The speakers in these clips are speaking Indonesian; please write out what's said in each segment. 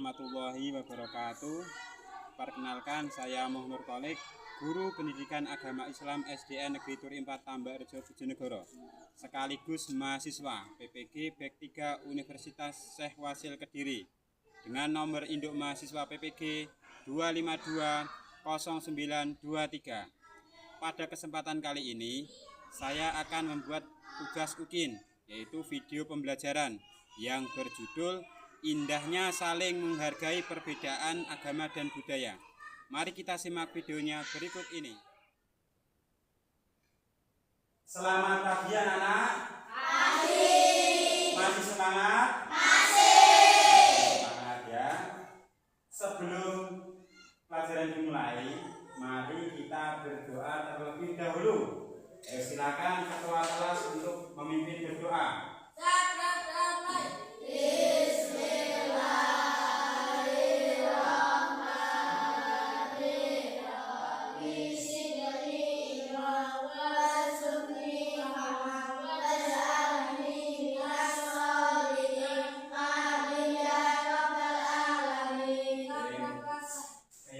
warahmatullahi wabarakatuh. Perkenalkan, saya Muhammad Kholik, Guru Pendidikan Agama Islam SDN Negeri Turi 4 Tambakrejo Bojonegoro, sekaligus mahasiswa PPG Bek 3 Universitas Syekh Wasil Kediri, dengan nomor induk mahasiswa PPG 2520923. Pada kesempatan kali ini, saya akan membuat tugas UKIN, yaitu video pembelajaran yang berjudul Indahnya Saling Menghargai Perbedaan Agama dan Budaya. Mari kita simak videonya berikut ini. Selamat pagi anak-anak. Masih semangat? Masih. Semangat ya. Sebelum pelajaran dimulai, mari kita berdoa terlebih dahulu. Silakan ketua kelas untuk memimpin berdoa.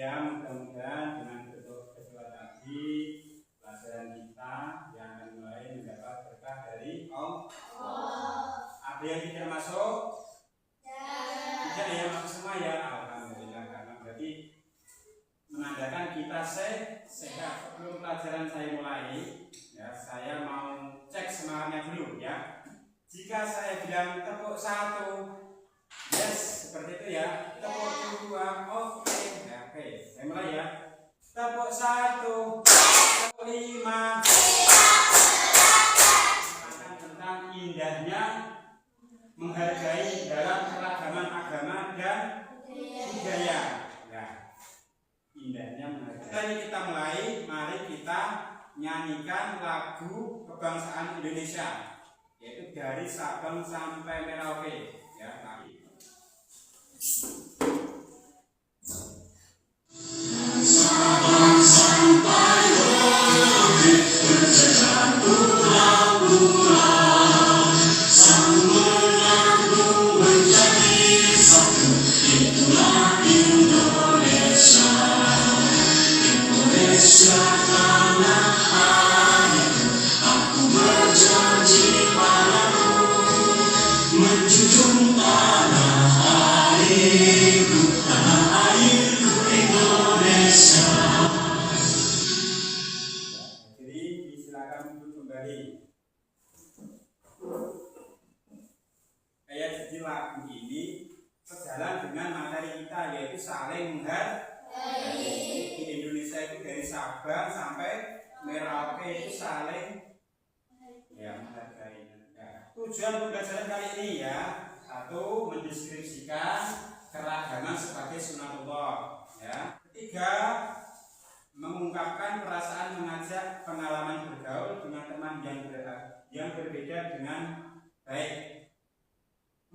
Mudah-mudahan dengan berdoa tadi pelajaran kita yang akan mulai mendapat berkah dari Allah. Ada yang tidak masuk? Tidak ya, masuk semua ya. Alhamdulillah, karena berarti menandakan kita sehat. Sebelum pelajaran saya mulai, ya, saya mau cek semangatnya dulu ya. Jika saya bilang tepuk 1, yes, seperti itu ya. Tepuk 2, oke. Oke, saya mulai ya. Tepuk 1, tepuk 5. Tentang indahnya menghargai dalam keragaman agama dan budaya. Ya, indahnya menghargai. Tadi kita mulai, mari kita nyanyikan lagu kebangsaan Indonesia, yaitu dari Sabang sampai Merauke. Ya, mari. Sabang sampai Merauke berjalan pulau-pulau, sang menyambung menjadi satu. Itulah Indonesia, Indonesia tanah airku. Aku berjanji padamu menjunjung tanah airku, tanah airku Indonesia. Jadi silakan duduk kembali. Jadi lagu ini sejalan dengan materi kita, yaitu saling menghargai. Di Indonesia itu dari Sabang sampai Merauke itu saling menghargai. Tujuan pembelajaran kali ini ya, satu, mendeskripsikan keragaman sebagai sunatullah. Ya. Ketiga, mengungkapkan perasaan mengajak pengalaman bergaul dengan teman yang berbeda dengan baik.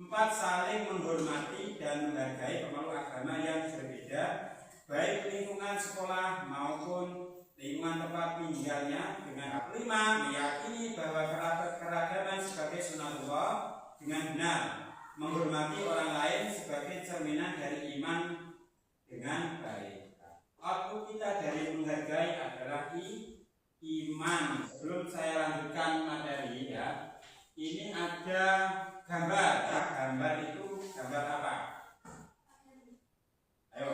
4, saling menghormati dan menghargai pemeluk agama yang berbeda, baik lingkungan sekolah maupun lingkungan tempat tinggalnya. Dengan 5, meyakini bahwa keragaman sebagai sunatullah dengan benar, menghormati orang lain sebagai cerminan dari iman dengan baik. Output kita dari menghargai adalah iman. Sebelum saya lanjutkan materi ya, ini ada gambar. Gambar itu gambar apa? Ayo.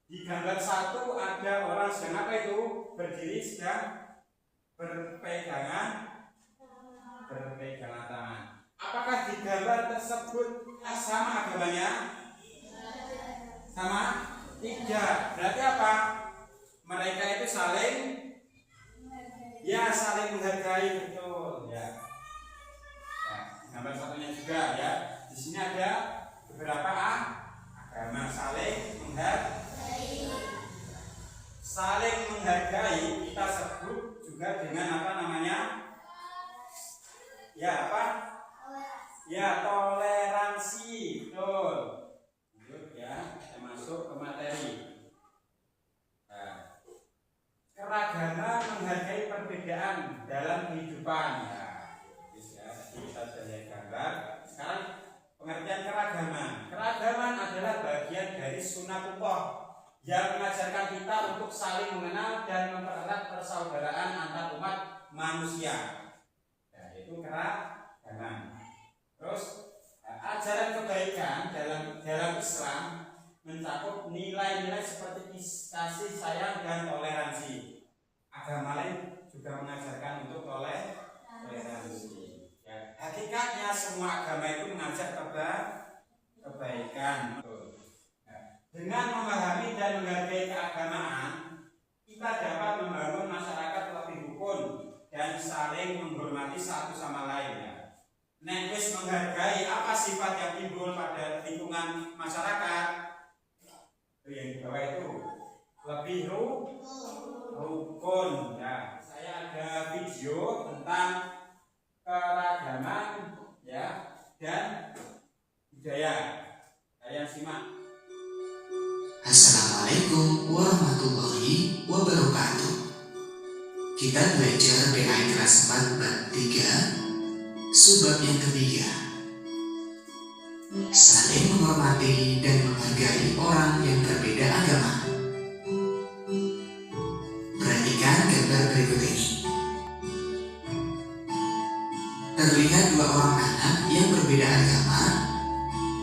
Di gambar 1 ada orang sedang apa itu? Berdiri, sedang berpegangan tangan. Apakah di gambar tersebut sama agamanya? Sama? Tidak. Berarti apa? Mereka itu saling menghargai, betul ya. Nah, gambar satunya juga ya. Di sini ada beberapa agama saling menghargai. Saling menghargai kita sebut juga dengan apa namanya? Ya, apa? Ya, toleransi. Betul. Lanjut ya, kita masuk ke materi. Nah, keragaman menghargai perbedaan dalam kehidupan. Ya, kita sudah lihat gambar. Sekarang pengertian keragaman. Keragaman Keberagaman adalah bagian dari sunatullah yang mengajarkan kita untuk saling mengenal dan mempererat persaudaraan antar umat manusia. Nah, itu keragaman. Terus ajaran kebaikan dalam Islam mencakup nilai-nilai seperti kasih sayang dan toleransi. Agama lain juga mengajarkan untuk toleransi. Ya, hakikatnya semua agama itu mengajak kebaikan. Dengan memahami dan menghargai keagamaan, kita dapat membangun masyarakat lebih rukun dan saling menghormati satu sama lain. Ya. Nek wis menghargai apa sifat yang timbul pada lingkungan masyarakat, yang di bawah itu lebih rukun. Ya. Saya ada video tentang keragaman, ya, dan budaya. Kalian simak. Assalamualaikum warahmatullahi wabarakatuh. Kita belajar BI kelas 4 bab 3 subbab yang ketiga. Saling menghormati dan menghargai orang yang berbeda agama. Perhatikan gambar berikut ini. Terlihat dua orang anak yang berbeda agama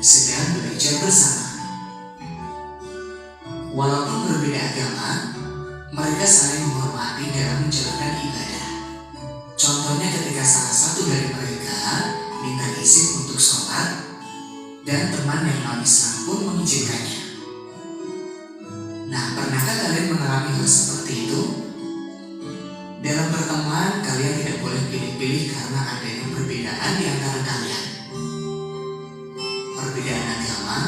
sedang belajar bersama. Walaupun berbeda agama, mereka saling menghormati dalam menjalankan ibadah. Contohnya ketika salah satu dari mereka minta izin untuk sholat dan teman yang non-Islam pun mengizinkannya. Nah, pernahkah kalian mengalami hal seperti itu? Dalam pertemuan, kalian tidak boleh pilih-pilih karena adanya perbedaan di antara kalian. Perbedaan agama,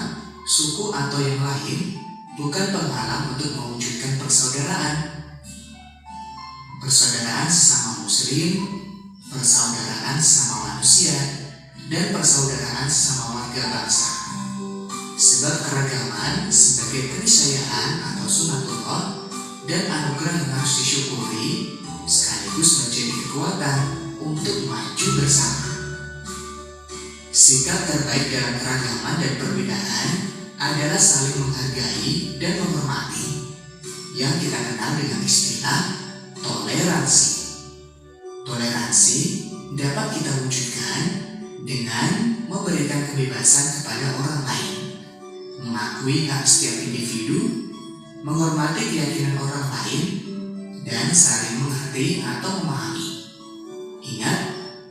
suku atau yang lain bukan penghalang untuk mewujudkan persaudaraan. Persaudaraan sesama muslim, persaudaraan sesama manusia, dan persaudaraan sesama warga bangsa. Sebab keragaman sebagai keniscayaan atau sunatullah dan anugerah yang harus disyukuri sekaligus menjadi kekuatan untuk maju bersama. Sikap terbaik dalam keragaman dan perbedaan adalah saling menghargai dan menghormati yang kita kenal dengan istilah toleransi. Toleransi dapat kita wujudkan dengan memberikan kebebasan kepada orang lain, mengakui hak setiap individu, menghormati keyakinan orang lain, dan saling mengerti atau memahami. Ingat,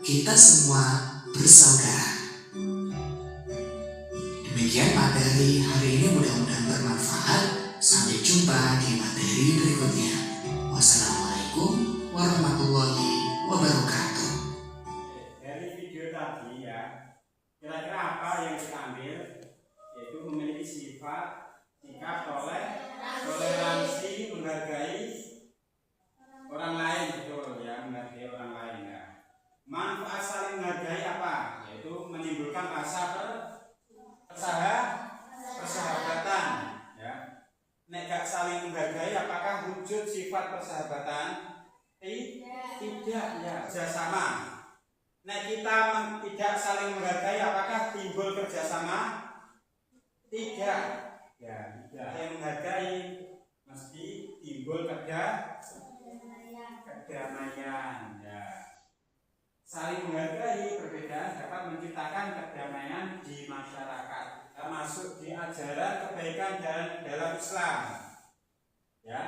kita semua bersaudara. Demikian materi hari ini, mudah-mudahan bermanfaat. Sampai jumpa di materi berikutnya. Wassalamualaikum warahmatullahi wabarakatuh. Dari video tadi ya, kira-kira apa yang kita ambil? Yaitu memiliki sikap toleransi, menghargai orang lain, betul ya, menghargai orang lain ya. Manfaat saling menghargai apa? Yaitu menimbulkan rasa persahabatan ya. Nek gak saling menghargai, apakah wujud sifat persahabatan? Tidak ya, kerjasama. Nek kita tidak saling menghargai, apakah timbul kerjasama? Tidak ya, tidak. Yang menghargai mesti timbul kedamaian ya. Saling menghargai perbedaan dapat menciptakan kedamaian di masyarakat, termasuk di ajaran kebaikan dalam Islam. Ya,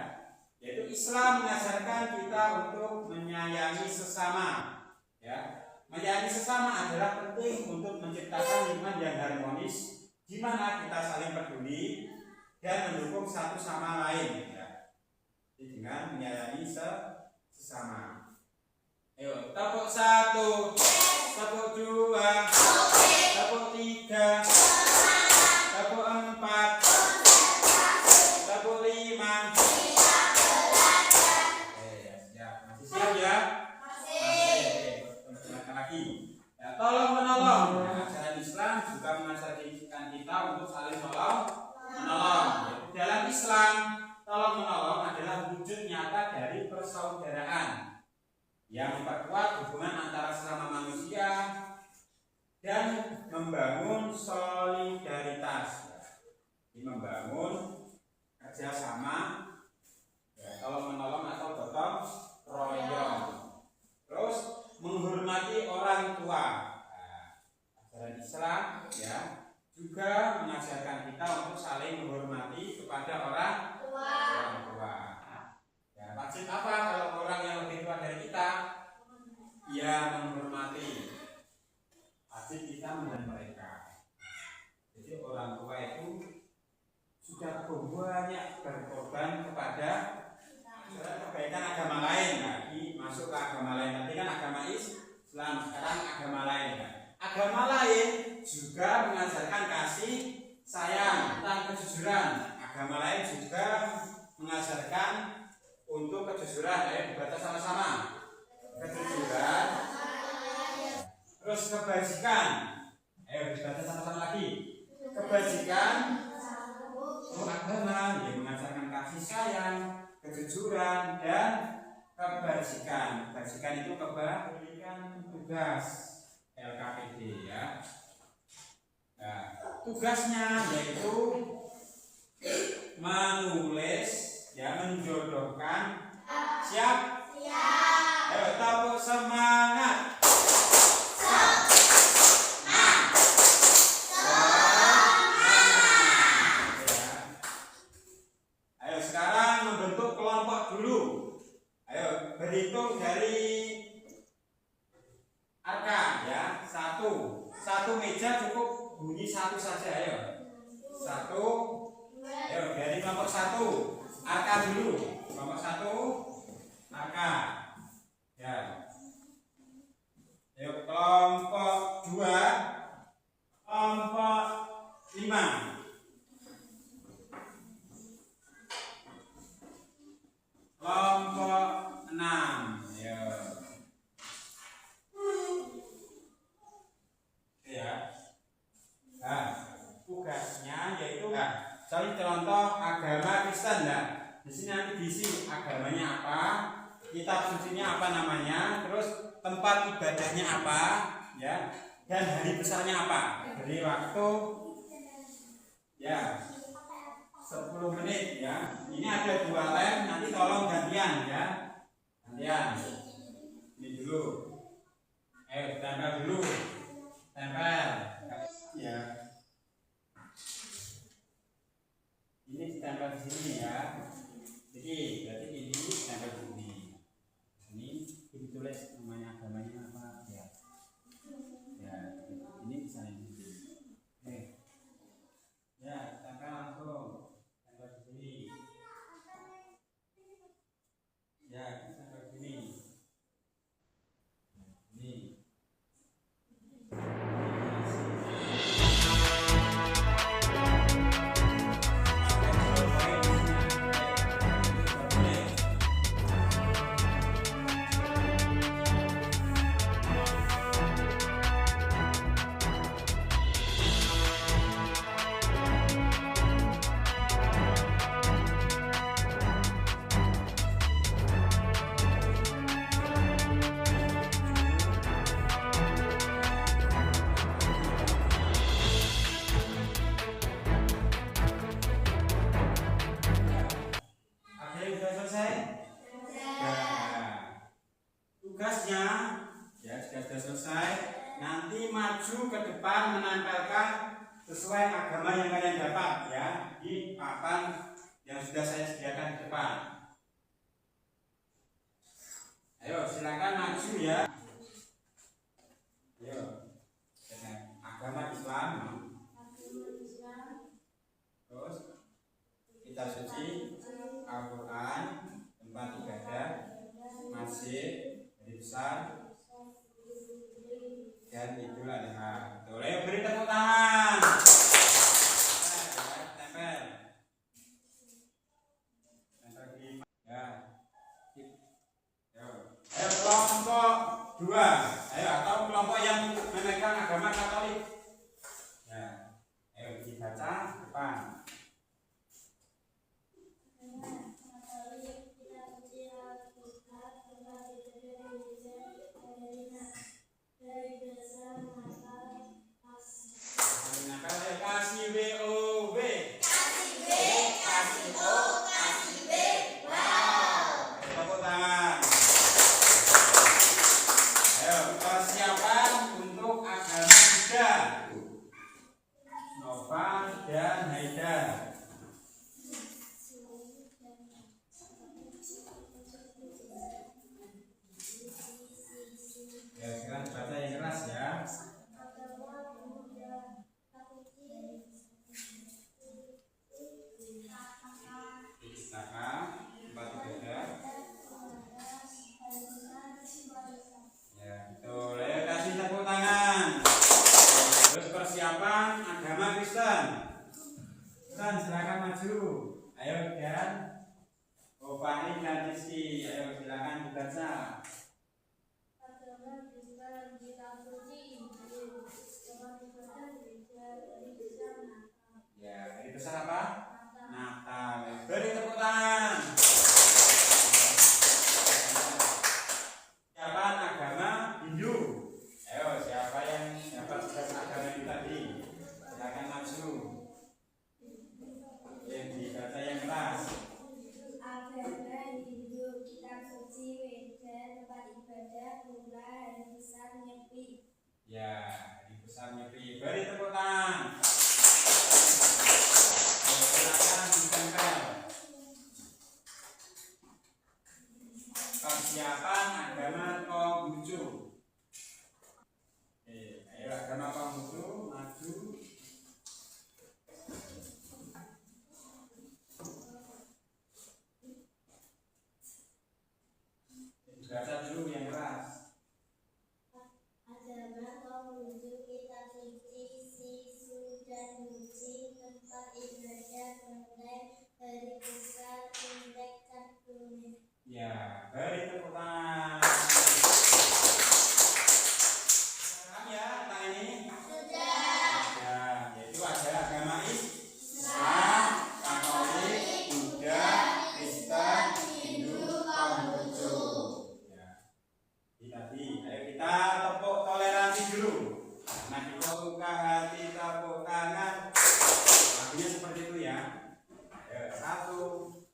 yaitu Islam mengajarkan kita untuk menyayangi sesama. Ya, menyayangi sesama adalah penting untuk menciptakan lingkungan yang harmonis, di mana kita saling peduli dan mendukung satu sama lain. Ya, dengan menyayangi sesama. Ayo, tepuk 1, tepuk 2, tepuk 3, tepuk 4, tepuk 5. Siap. Masih siap ya? Masih. Silakan lagi. Ya, tolong menolong. Nah, ajaran Islam juga mengajarkan kita untuk saling menolong. Dalam Islam, tolong menolong adalah wujud nyata dari persaudaraan yang memperkuat hubungan antara sesama manusia dan membangun solidaritas. membangun kerjasama, ya, tolong menolong atau gotong royong. Terus menghormati orang tua. Nah, ajaran Islam ya juga mengajarkan kita untuk saling menghormati kepada orang tua. Ya, wajib apa kalau orang yang lebih tua dari kita? Ya, menghormati. Wajib kita menghormati mereka. Jadi orang tua itu sudah banyak berkorban kepada kebaikan agama lain. Lagi masuk ke agama lain. Nanti kan agama Islam, sekarang agama lain. Agama lain juga mengajarkan kasih sayang tentang kejujuran. Agama lain juga mengajarkan untuk kejujuran. Ayo dibaca sama-sama. Kejujuran. Terus kebajikan. Ayo dibaca sama-sama lagi. Kebajikan. Agama yang mengajarkan kasih sayang, kejujuran dan kebajikan. Kebajikan itu kebaikan tugas LKPD ya. Nah, tugasnya yaitu menulis ya, menjodohkan. Siap? Ayo tepuk semangat. Ayo sekarang membentuk kelompok dulu. Ayo berhitung dari angka ya. Satu meja cukup bunyi satu saja. Ayo satu. Ayo dari kelompok satu angka dulu. Kelompok satu angka ya. Ayo kelompok dua, kelompok lima, kelompok enam. Ya. Ya. Nah, tugasnya yaitu contoh agama Kristen ya. Di sini nanti diisi agamanya apa, kitab sucinya apa namanya, terus tempat ibadahnya apa, ya, dan hari besarnya apa. Beri waktu ya 10 menit ya. Ini ada 2 lem, nanti tolong gantian ya. Gantian. Ini dulu. Ayo tempel dulu. Tempel. Ya. Ini ditempel di sini ya. Jadi berarti ini ditempel di sini. Ini ditulis namanya agamanya apa ya. Ya, ini bisa ini. Ya, tempel langsung. Tempel di sini. Ya, tempel di sini. Ini. Tugasnya ya sudah selesai. Nanti maju ke depan menempelkan sesuai agama yang kalian dapat ya di papan yang sudah saya sediakan di depan. Ayo silakan maju ya. Ayo. Agama Islam. Terus kitab suci, Al-Quran, tempat ibadah, masjid besar dan Idul Adha. Ayo beri tepuk tangan. Tempel. Tempel di ya. Ayo kelompok 2. Ayo atau kelompok yang memegang agama Katolik. Ya. Ayo dibaca depan. Kasih BOB. besar apa? Natal. Beri tepuk tangan. Siapa agama Hindu? Ayo, siapa yang dapat tugas agama itu tadi? Silakan maju. Yang dibaca yang keras. Agama Hindu, kitab suci, Weda, tempat ibadah, pula, hari besar, Nyepi. Ya, hari besar Nyepi. Beri tepuk tangan. Silakan ditempel. Persiapan agama Konghucu. Ayo agama Konghucu maju. Baca dulu yang keras. Agama Konghucu, kitab suci, Sisu dan Muci, tempat ibadah, Pendek, hari besar, Pendek, Kartunis. Ya, beri tepuk tangan. Ya, tentang ini Sudah. ya, yaitu ada agama Islam, Katolik, Buddha, Kristen, Hindu, Konghucu. Ya, ini tadi. Ayo kita tepuk toleransi dulu. Nah, kita buka hati, tepuk tangan. Lagunya seperti itu ya. Ayo, 1.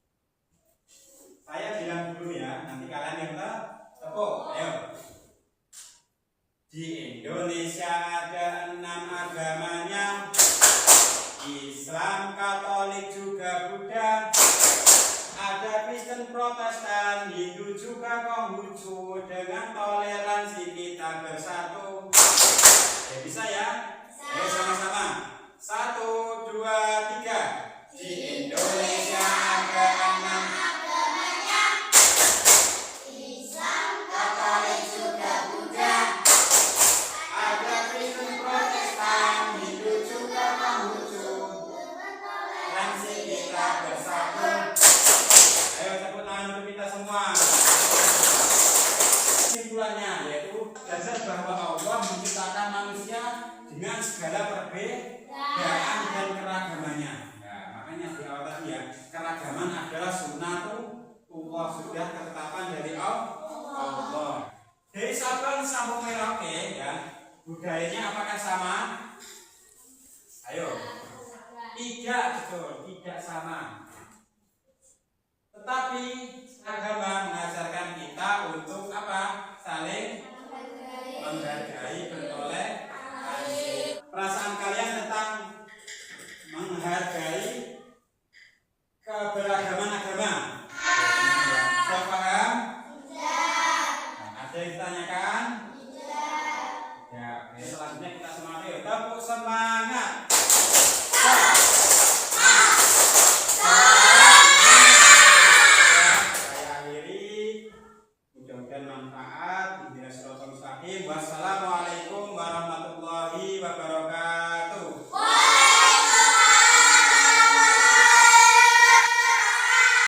Saya bilang dulu ya, nanti kalian yang tepuk. Ayo. Di Indonesia ada 6 agamanya, Islam, Katolik, juga Buddha. Ada Kristen, Protestan, Hindu, juga Konghucu. Dengan toleransi kita bersatu. Ya, bisa ya? Ayo sama-sama. 1, 2, 3. Di Indonesia ada 6 Islam, Katolik, juga Buddha. ada Kristen, Protestan, Hindu, juga Konghucu. Toleransi kita bersatu. Ayo tepuk tangan untuk kita semua. Kesimpulannya yaitu dasar bahwa Allah menciptakan manusia dengan segala perbedaan dan keragamannya. Nah, makanya di awal tadi ya, keragaman adalah sunnatullah, sudah ketetapan dari Allah. Dari Sabang sampai Merauke ya, budayanya apakah sama? Ayo. Tidak, betul, tidak sama. Tetapi agama mengajarkan kita untuk apa? Saling menghargai, bertoleransi. Perasaan kalian tentang menghargai keberagaman agama? Sudah paham? Nah, ada yang ditanyakan? Ya, oke. Selanjutnya kita semangat. Yuk, tepuk semangat. Saya akhiri. Mudah-mudahan manfaat. Wassalamualaikum.